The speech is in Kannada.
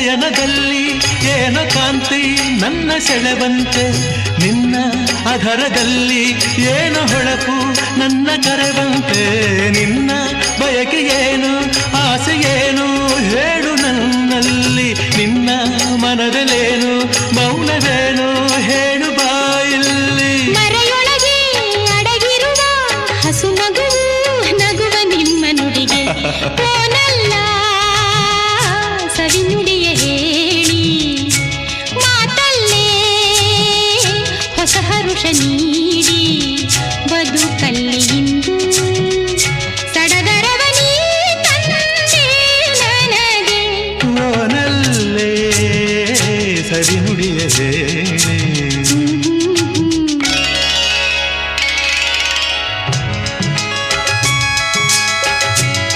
ನಯನದಲ್ಲಿ ಏನ ಕಾಂತಿ ನನ್ನ ಸೆಳೆವಂತೆ, ನಿನ್ನ ಅಧರದಲ್ಲಿ ಏನ ಹೊಳಪು ನನ್ನ ಕರೆವಂತೆ, ನಿನ್ನ ಬಯಕೆ ಏನು ಆಸೆ ಏನು ಹೇಳು ನನ್ನಲ್ಲಿ, ನಿನ್ನ ಮನದಲ್ಲೇನು ಮೌನವೇನು ಹೇಳು ಬಾಯಲ್ಲಿ. ಮರೆಯೊಳಗೆ ಅಡಗಿರುವ ಹಸು ಮಗುವು ನಗುವ ನಿಮ್ಮ ನುಡಿಗೆ ಕೋನಲ್ಲ ಸವಿನುಡಿಯ ಹೇಳಿ, ಮಾತಲ್ಲೇ ಹೊಸ ಹರುಷ ನೀ